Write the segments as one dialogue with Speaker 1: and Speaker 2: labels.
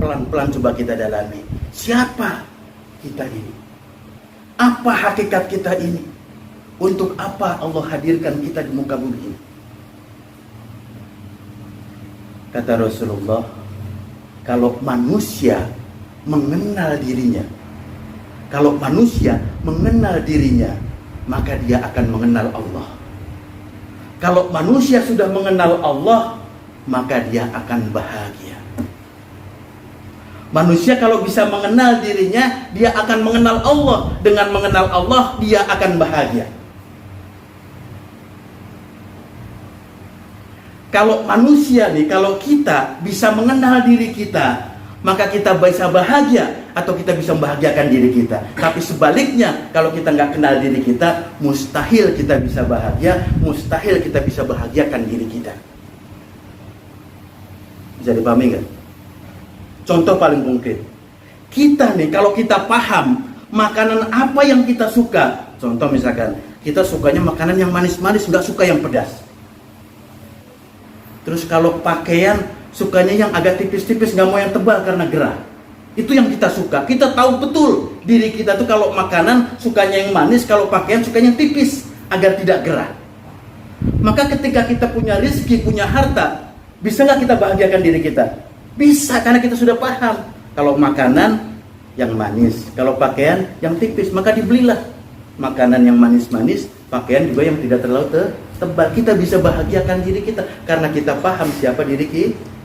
Speaker 1: pelan-pelan coba kita dalami. Siapa kita ini? Apa hakikat kita ini? Untuk apa Allah hadirkan kita di muka bumi ini? Kata Rasulullah, kalau manusia mengenal dirinya, maka dia akan mengenal Allah. Kalau manusia sudah mengenal Allah, maka dia akan bahagia. Manusia kalau bisa mengenal dirinya, dia akan mengenal Allah. Dengan mengenal Allah, dia akan bahagia. Kalau manusia nih, kalau kita bisa mengenal diri kita, maka kita bisa bahagia atau kita bisa membahagiakan diri kita. Tapi sebaliknya, kalau kita nggak kenal diri kita, mustahil kita bisa bahagia, mustahil kita bisa bahagiakan diri kita. Bisa dipahami nggak? Contoh paling konkret, kita nih kalau kita paham makanan apa yang kita suka. Contoh misalkan, kita sukanya makanan yang manis-manis, nggak suka yang pedas. Terus kalau pakaian, sukanya yang agak tipis-tipis, nggak mau yang tebal karena gerah. Itu yang kita suka. Kita tahu betul diri kita tuh kalau makanan sukanya yang manis, kalau pakaian sukanya yang tipis agar tidak gerah. Maka ketika kita punya rezeki, punya harta, bisa nggak kita bahagiakan diri kita? Bisa, karena kita sudah paham. Kalau makanan yang manis, kalau pakaian yang tipis, maka dibelilah makanan yang manis-manis, pakaian juga yang tidak terlalu tebal. Kita bisa bahagiakan diri kita karena kita paham siapa diri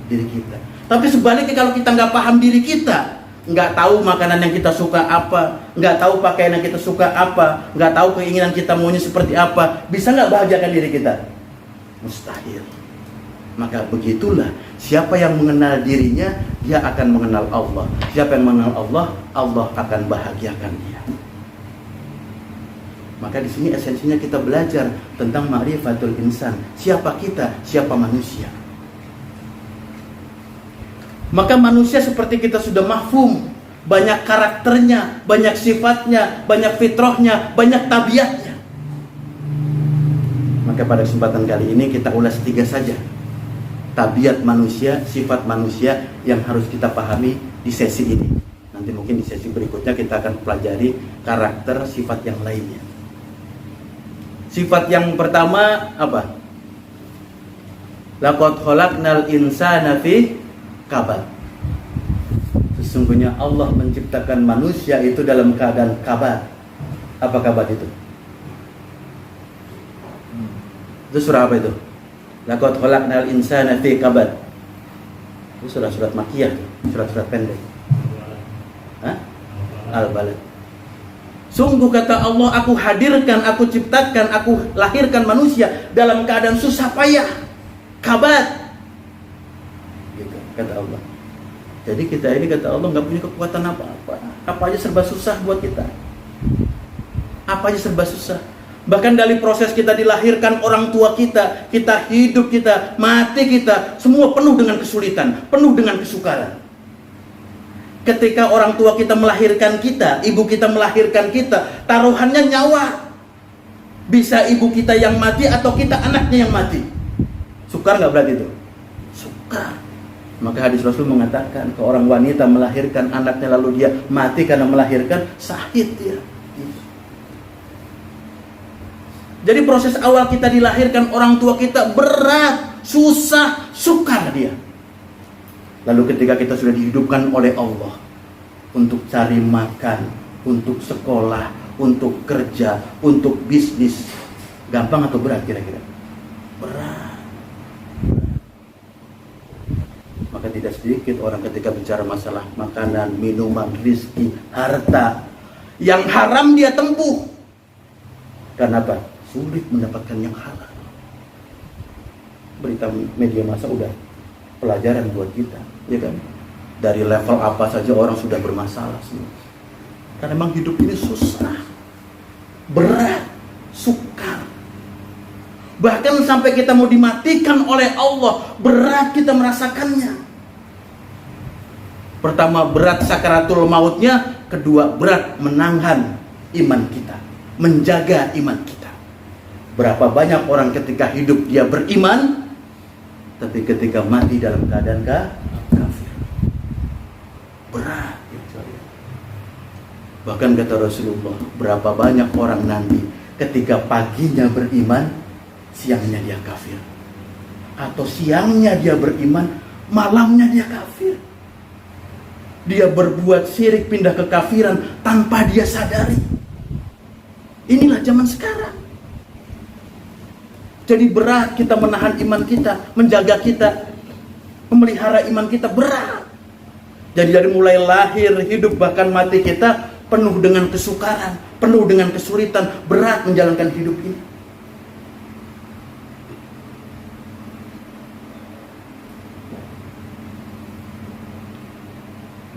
Speaker 1: kita. Tapi sebaliknya kalau kita nggak paham diri kita, nggak tahu makanan yang kita suka apa, nggak tahu pakaian yang kita suka apa, nggak tahu keinginan kita maunya seperti apa, bisa nggak bahagiakan diri kita? Mustahil. Maka begitulah, siapa yang mengenal dirinya, dia akan mengenal Allah. Siapa yang mengenal Allah, Allah akan bahagiakan dia. Maka di sini esensinya kita belajar tentang ma'rifatul insan. Siapa kita? Siapa manusia? Maka manusia seperti kita sudah mafhum, banyak karakternya, banyak sifatnya, banyak fitrahnya, banyak tabiatnya. Maka pada kesempatan kali ini kita ulas 3 saja. Tabiat manusia, sifat manusia yang harus kita pahami di sesi ini. Nanti mungkin di sesi berikutnya kita akan pelajari karakter sifat yang lainnya. Sifat yang pertama apa? Laqad khalaqnal insana fi kabad. Sesungguhnya Allah menciptakan manusia itu dalam keadaan kabad. Apa kabad itu? Itu surah apa itu? Laqad khalaqnal insana fi kabad. Itu surat-surat Makkiyah, surat-surat pendek. Hah? Al-Balad. Sungguh kata Allah, aku hadirkan, aku ciptakan, aku lahirkan manusia dalam keadaan susah payah, kabad. Gitu, kata Allah. Jadi kita ini kata Allah nggak punya kekuatan apa-apa. Apa aja serba susah buat kita. Apa aja serba susah. Bahkan dari proses kita dilahirkan, orang tua kita, kita hidup kita, mati kita, semua penuh dengan kesulitan, penuh dengan kesukaran. Ketika orang tua kita melahirkan kita, ibu kita melahirkan kita, taruhannya nyawa. Bisa ibu kita yang mati atau kita anaknya yang mati. Sukar nggak berarti itu? Sukar. Maka hadis Rasul mengatakan, ke orang wanita melahirkan anaknya lalu dia mati karena melahirkan, syahid dia. Jadi proses awal kita dilahirkan, orang tua kita berat, susah, sukar dia. Lalu ketika kita sudah dihidupkan oleh Allah untuk cari makan, untuk sekolah, untuk kerja, untuk bisnis, gampang atau berat kira-kira? Berat. Maka tidak sedikit orang ketika bicara masalah makanan, minuman, rizki, harta, yang haram dia tempuh. Karena apa? Sulit mendapatkan yang halal. Berita media massa udah pelajaran buat kita, ya kan? Dari level apa saja orang sudah bermasalah semua. Karena memang hidup ini susah, berat, sukar. Bahkan sampai kita mau dimatikan oleh Allah, berat kita merasakannya. Pertama berat sakaratul mautnya, kedua berat menahan iman kita, menjaga iman kita. Berapa banyak orang ketika hidup dia beriman, tapi ketika mati dalam keadaan kafir. berat. Bahkan kata Rasulullah, berapa banyak orang nanti ketika paginya beriman, siangnya dia kafir. Atau siangnya dia beriman, malamnya dia kafir. Dia berbuat syirik, pindah ke kafiran tanpa dia sadari. Inilah zaman sekarang. Jadi berat kita menahan iman kita, menjaga kita, memelihara iman kita, berat. Jadi dari mulai lahir, hidup, bahkan mati kita penuh dengan kesukaran, penuh dengan kesulitan, berat menjalankan hidup ini.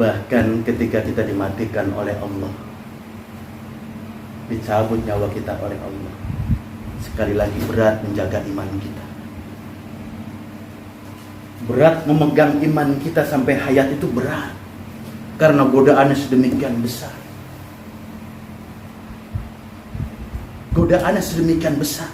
Speaker 1: Bahkan ketika kita dimatikan oleh Allah, dicabut nyawa kita oleh Allah, sekali lagi berat menjaga iman kita. Berat memegang iman kita sampai hayat itu berat, karena godaannya sedemikian besar. Godaannya sedemikian besar.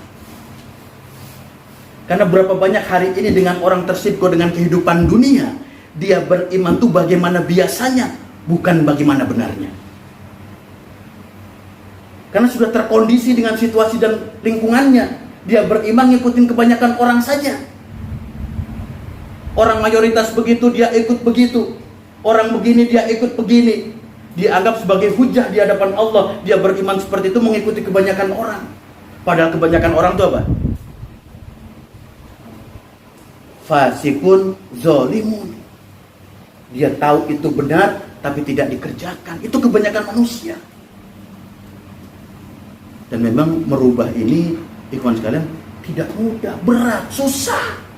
Speaker 1: Karena berapa banyak hari ini dengan orang tersibuk dengan kehidupan dunia, dia beriman tuh bagaimana biasanya, bukan bagaimana benarnya. Karena sudah terkondisi dengan situasi dan lingkungannya, dia beriman ngikutin kebanyakan orang saja. Orang mayoritas begitu, dia ikut begitu. Orang begini, dia ikut begini. Dianggap sebagai hujah di hadapan Allah. Dia beriman seperti itu mengikuti kebanyakan orang. Padahal kebanyakan orang itu apa? Fasikun zolimun. Dia tahu itu benar, tapi tidak dikerjakan. Itu kebanyakan manusia. Dan memang merubah ini, ikhwan sekalian, tidak mudah, berat, susah.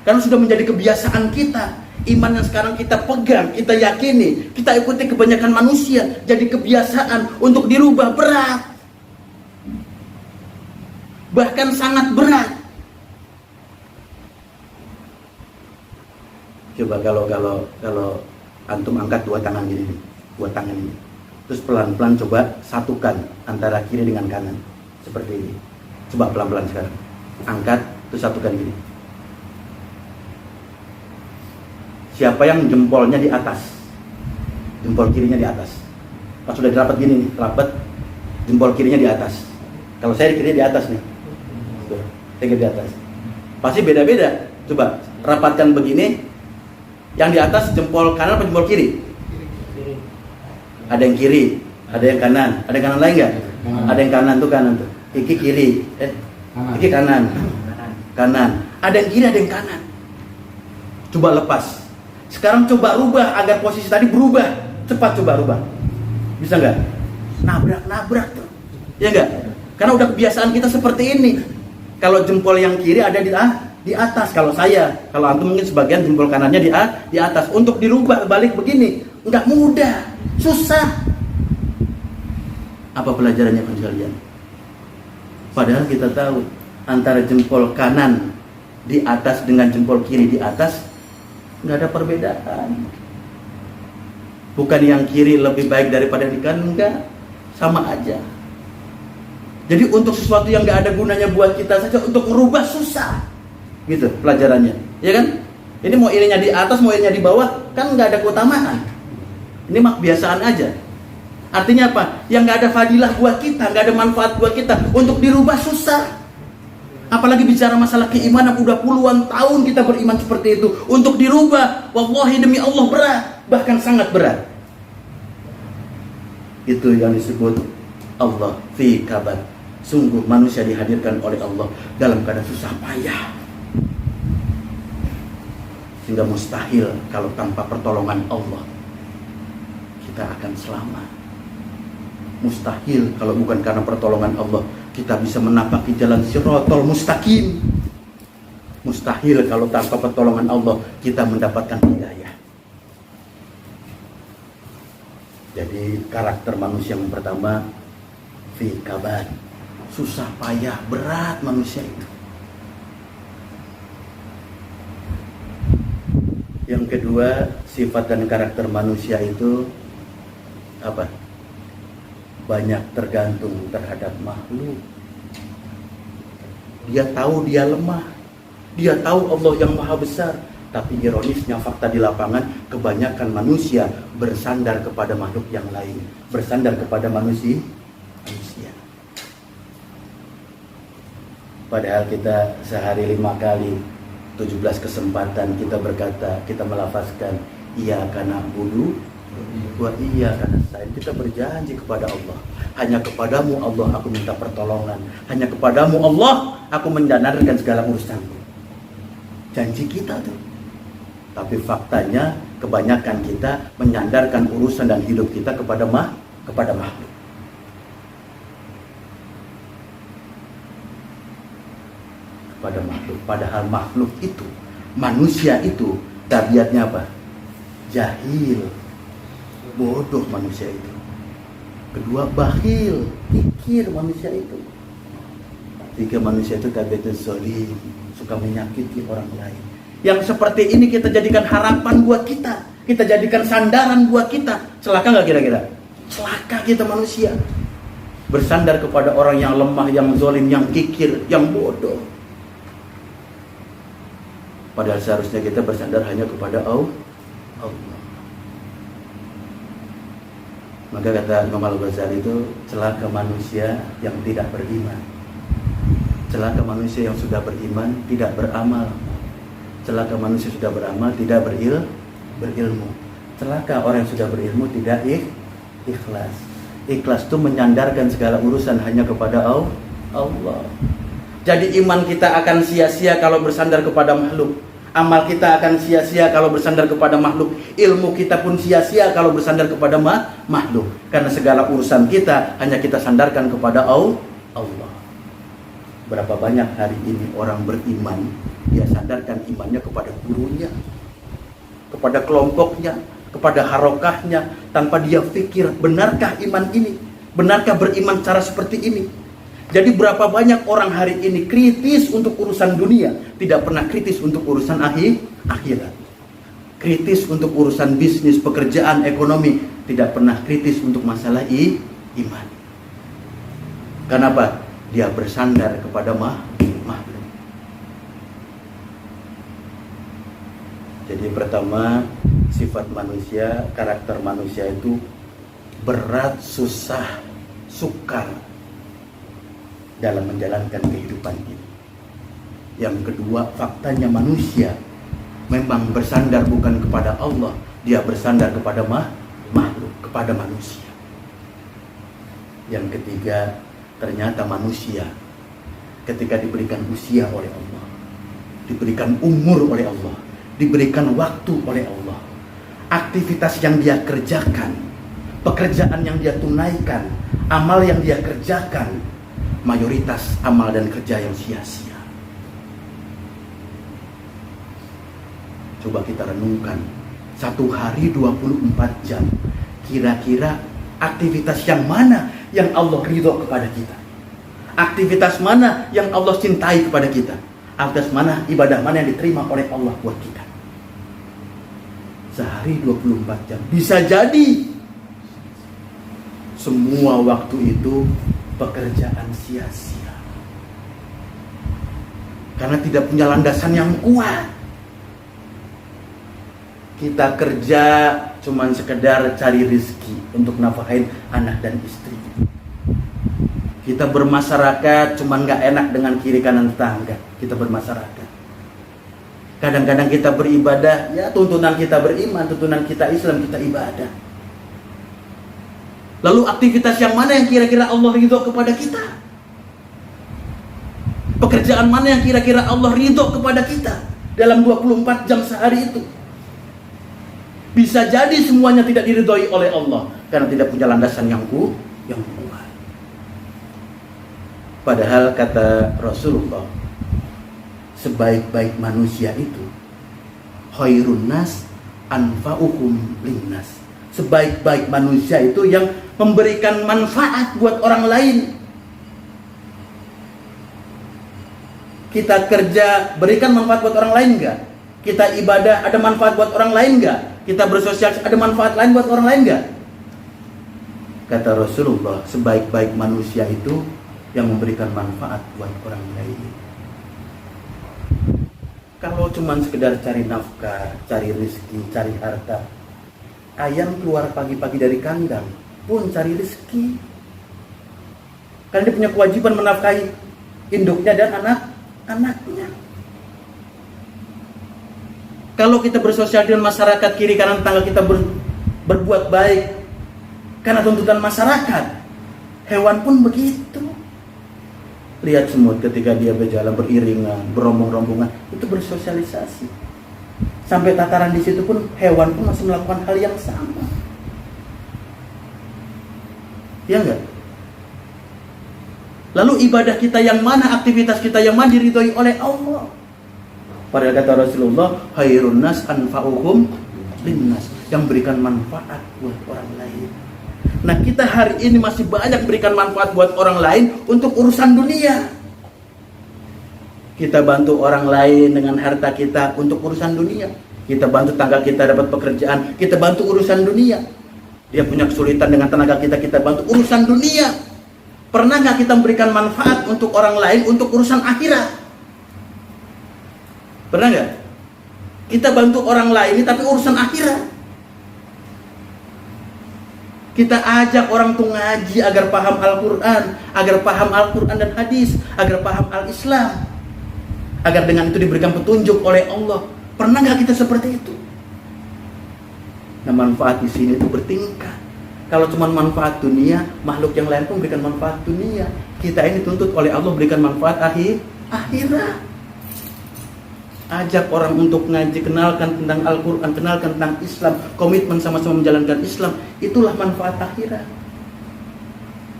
Speaker 1: Karena sudah menjadi kebiasaan kita. Iman yang sekarang kita pegang, kita yakini, kita ikuti kebanyakan manusia, jadi kebiasaan untuk dirubah berat. Bahkan sangat berat. Coba kalau antum angkat dua tangan gini, dua tangan ini. Terus pelan-pelan coba satukan antara kiri dengan kanan. Seperti ini. Coba pelan-pelan sekarang. Angkat, terus satukan gini. Siapa yang jempolnya di atas? Jempol kirinya di atas. Pas sudah dirapat gini nih, rapat, jempol kirinya di atas. Kalau saya kirinya di atas nih. Tuh, saya di atas. Pasti beda-beda. Coba rapatkan begini. Yang di atas jempol kanan atau jempol kiri? Ada yang kiri, ada yang kanan. Ada yang kanan lain nggak? Ada yang kanan tuh tuh. Iki kiri, iki kanan. Kanan. Ada yang kiri, ada yang kanan. Coba lepas. Sekarang coba rubah agar posisi tadi berubah. Cepat coba rubah. Bisa nggak? Nabrak tuh. Ya nggak? Karena udah kebiasaan kita seperti ini. Kalau jempol yang kiri ada di atas. Kalau antum mungkin sebagian jempol kanannya di atas. Untuk dirubah balik begini, nggak mudah, susah. Apa pelajarannya kalian? Padahal kita tahu antara jempol kanan di atas dengan jempol kiri di atas nggak ada perbedaan. Bukan yang kiri lebih baik daripada yang kanan, enggak, sama aja. Jadi untuk sesuatu yang nggak ada gunanya buat kita saja, untuk merubah susah. Gitu pelajarannya, ya kan? Ini mau irinya di atas, mau irinya di bawah, kan nggak ada keutamaan. Ini mah kebiasaan aja. Artinya apa? Yang nggak ada fadilah buat kita, nggak ada manfaat buat kita, untuk dirubah susah. Apalagi bicara masalah keimanan, udah puluhan tahun kita beriman seperti itu, untuk dirubah, wallahi demi Allah berat, bahkan sangat berat. Itu yang disebut Allah fi kabad. Sungguh manusia dihadirkan oleh Allah dalam keadaan susah payah. Sehingga mustahil kalau tanpa pertolongan Allah kita akan selamat. Mustahil kalau bukan karena pertolongan Allah kita bisa menapaki jalan siratal mustaqim. Mustahil kalau tanpa pertolongan Allah kita mendapatkan hidayah. Jadi karakter manusia yang pertama fi kabad. Susah payah, berat manusia itu. Yang kedua, sifat dan karakter manusia itu apa? Banyak tergantung terhadap makhluk. Dia tahu dia lemah. Dia tahu Allah yang maha besar. Tapi ironisnya fakta di lapangan, kebanyakan manusia bersandar kepada makhluk yang lain, bersandar kepada manusia. Padahal kita sehari 5 kali, 17 kesempatan kita berkata, kita melafazkan iyyaka na'budu wa iyyaka nasta'in. Kita berjanji kepada Allah, hanya kepadamu Allah aku minta pertolongan, hanya kepadamu Allah aku mendanarkan segala urusanku. Janji kita tuh. Tapi faktanya kebanyakan kita menyandarkan urusan dan hidup kita kepada makhluk. Kepada makhluk. Padahal makhluk itu, manusia itu tabiatnya apa? Jahil, bodoh manusia itu. Kedua, bakhil, kikir manusia itu. Tiga, manusia itu tabiatnya zalim, suka menyakiti orang lain. Yang seperti ini kita jadikan harapan buat kita, kita jadikan sandaran buat kita. Celaka nggak kira-kira? Celaka kita manusia. Bersandar kepada orang yang lemah, yang zalim, yang kikir, yang bodoh. Padahal seharusnya kita bersandar hanya kepada Allah. Maka kata Imam Al-Ghazali itu, celaka manusia yang tidak beriman. Celaka manusia yang sudah beriman tidak beramal. Celaka manusia sudah beramal tidak berilmu. Celaka orang yang sudah berilmu tidak ikhlas. Ikhlas itu menyandarkan segala urusan hanya kepada Allah. Jadi iman kita akan sia-sia kalau bersandar kepada makhluk. Amal kita akan sia-sia kalau bersandar kepada makhluk. Ilmu kita pun sia-sia kalau bersandar kepada makhluk. Karena segala urusan kita hanya kita sandarkan kepada Allah. Berapa banyak hari ini orang beriman, dia sandarkan imannya kepada gurunya, kepada kelompoknya, kepada harokahnya, tanpa dia pikir, benarkah iman ini? Benarkah beriman cara seperti ini? Jadi berapa banyak orang hari ini kritis untuk urusan dunia, tidak pernah kritis untuk urusan akhirat. Kritis untuk urusan bisnis, pekerjaan, ekonomi, tidak pernah kritis untuk masalah iman. Kenapa? Dia bersandar kepada makhluk. Jadi pertama, sifat manusia, karakter manusia itu berat, susah, sukar dalam menjalankan kehidupan ini. Yang kedua, faktanya manusia memang bersandar bukan kepada Allah, dia bersandar kepada makhluk, kepada manusia. Yang ketiga, ternyata manusia ketika diberikan usia oleh Allah, diberikan umur oleh Allah, diberikan waktu oleh Allah, aktivitas yang dia kerjakan, pekerjaan yang dia tunaikan, amal yang dia kerjakan, mayoritas amal dan kerja yang sia-sia. Coba kita renungkan, satu hari 24 jam, kira-kira aktivitas yang mana yang Allah ridho kepada kita? Aktivitas mana yang Allah cintai kepada kita? Aktivitas mana, ibadah mana yang diterima oleh Allah buat kita? Sehari 24 jam. Bisa jadi semua waktu itu pekerjaan sia-sia. Karena tidak punya landasan yang kuat. Kita kerja cuman sekedar cari rezeki untuk nafkahin anak dan istri. Kita bermasyarakat cuman gak enak dengan kiri kanan tetangga. Kita bermasyarakat. Kadang-kadang kita beribadah, ya tuntunan kita beriman, tuntunan kita Islam, kita ibadah. Lalu aktivitas yang mana yang kira-kira Allah ridho kepada kita? Pekerjaan mana yang kira-kira Allah ridho kepada kita dalam 24 jam sehari itu? Bisa jadi semuanya tidak diridhoi oleh Allah karena tidak punya landasan yang kuat. Padahal kata Rasulullah, sebaik-baik manusia itu khairun nas anfa'uhum linnas. Sebaik-baik manusia itu yang memberikan manfaat buat orang lain. Kita kerja berikan manfaat buat orang lain enggak? Kita ibadah ada manfaat buat orang lain enggak? Kita bersosialisasi ada manfaat lain buat orang lain enggak? Kata Rasulullah, sebaik-baik manusia itu yang memberikan manfaat buat orang lain. Kalau cuma sekedar cari nafkah, cari rezeki, cari harta, ayam keluar pagi-pagi dari kandang pun cari rezeki. Karena dia punya kewajiban menafkahi induknya dan anak-anaknya. Kalau kita bersosial dengan masyarakat, kiri kanan tetangga kita berbuat baik karena tuntutan masyarakat, hewan pun begitu. Lihat semut ketika dia berjalan beriringan, berombong-rombongan, itu bersosialisasi. Sampai tataran di situ pun hewan pun masih melakukan hal yang sama. Ya enggak? Lalu ibadah kita yang mana, aktivitas kita yang mana diridhoi oleh Allah? Padahal kata Rasulullah, khairun nas anfa'uhum linnas, yang berikan manfaat buat orang lain. Nah, kita hari ini masih banyak berikan manfaat buat orang lain untuk urusan dunia. Kita bantu orang lain dengan harta kita untuk urusan dunia. Kita bantu tangga kita dapat pekerjaan, kita bantu urusan dunia. Dia punya kesulitan dengan tenaga kita, kita bantu urusan dunia. Pernah nggak kita memberikan manfaat untuk orang lain untuk urusan akhirat? Pernah nggak? Kita bantu orang lain tapi urusan akhirat. Kita ajak orang tuh ngaji agar paham Al-Quran, agar paham Al-Quran dan hadis, agar paham Al-Islam, agar dengan itu diberikan petunjuk oleh Allah. Pernah nggak kita seperti itu? Nah, manfaat di sini itu bertingkat. Kalau cuma manfaat dunia, makhluk yang lain pun berikan manfaat dunia. Kita ini tuntut oleh Allah berikan manfaat akhirat. Ajak orang untuk ngaji, kenalkan tentang Al-Quran, kenalkan tentang Islam, komitmen sama-sama menjalankan Islam. Itulah manfaat akhirat.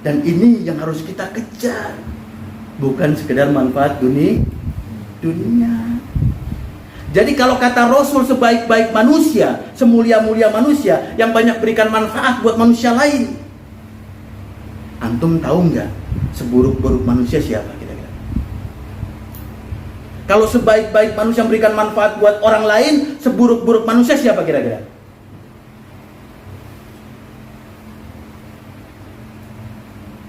Speaker 1: Dan ini yang harus kita kejar, bukan sekedar manfaat dunia. Jadi kalau kata Rasul, sebaik-baik manusia, semulia-mulia manusia, yang banyak berikan manfaat buat manusia lain. Antum tahu nggak seburuk-buruk manusia siapa kira-kira? Kalau sebaik-baik manusia memberikan manfaat buat orang lain, seburuk-buruk manusia siapa kira-kira?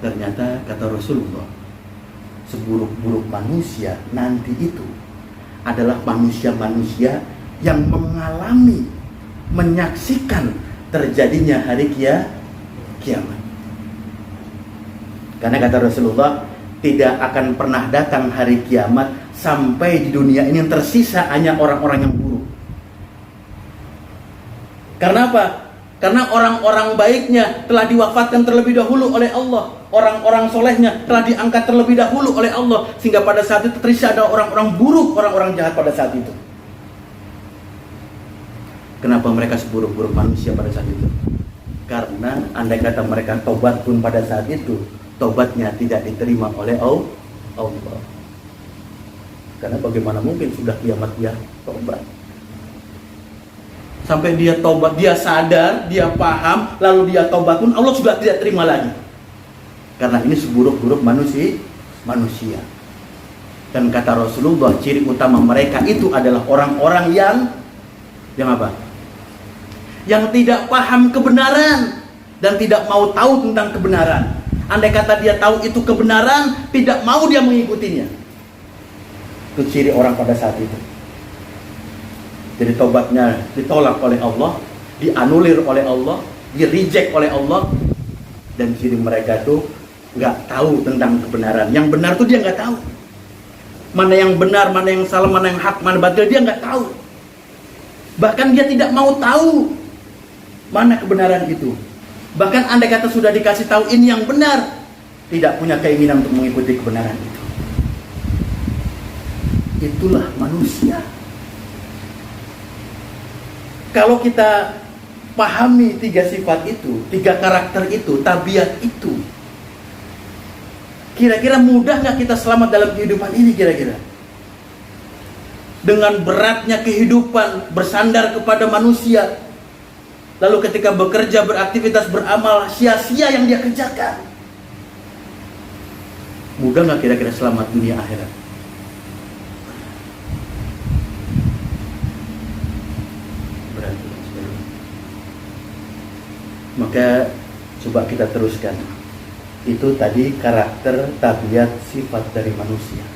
Speaker 1: Ternyata kata Rasulullah, seburuk-buruk manusia nanti itu adalah manusia-manusia yang mengalami, menyaksikan terjadinya hari kiamat. Karena kata Rasulullah, tidak akan pernah datang hari kiamat sampai di dunia ini yang tersisa hanya orang-orang yang buruk. Karena apa? Karena orang-orang baiknya telah diwafatkan terlebih dahulu oleh Allah. Orang-orang solehnya telah diangkat terlebih dahulu oleh Allah. Sehingga pada saat itu tersisa ada orang-orang buruk, orang-orang jahat pada saat itu. Kenapa mereka seburuk-buruk manusia pada saat itu? Karena andai kata mereka tobat pun pada saat itu, tobatnya tidak diterima oleh Allah. Karena bagaimana mungkin sudah kiamat dia tobat? Sampai dia tobat, dia sadar, dia paham, lalu dia tobat pun Allah sudah tidak terima lagi. Karena ini seburuk-buruk manusia. Dan kata Rasulullah, ciri utama mereka itu adalah orang-orang yang apa? Yang tidak paham kebenaran dan tidak mau tahu tentang kebenaran. Andai kata dia tahu itu kebenaran, tidak mau dia mengikutinya. Itu ciri orang pada saat itu. Jadi tobatnya ditolak oleh Allah, dianulir oleh Allah, di-reject oleh Allah. Dan ciri mereka tuh nggak tahu tentang kebenaran. Yang benar tuh dia nggak tahu. Mana yang benar, mana yang salah, mana yang hak, mana batil, dia nggak tahu. Bahkan dia tidak mau tahu mana kebenaran itu. Bahkan andai kata sudah dikasih tahu ini yang benar, tidak punya keinginan untuk mengikuti kebenaran itu. Itulah manusia. Kalau kita pahami 3 sifat itu, 3 karakter itu, tabiat itu, kira-kira mudah nggak kita selamat dalam kehidupan ini kira-kira? Dengan beratnya kehidupan, bersandar kepada manusia, lalu ketika bekerja, beraktivitas, beramal, sia-sia yang dia kerjakan. Mudah nggak kira-kira selamat dunia akhirat? Maka coba kita teruskan. Itu tadi karakter, tabiat, sifat dari manusia.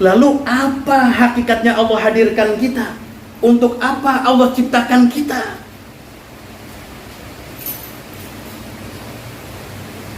Speaker 1: Lalu apa hakikatnya Allah hadirkan kita? Untuk apa Allah ciptakan kita?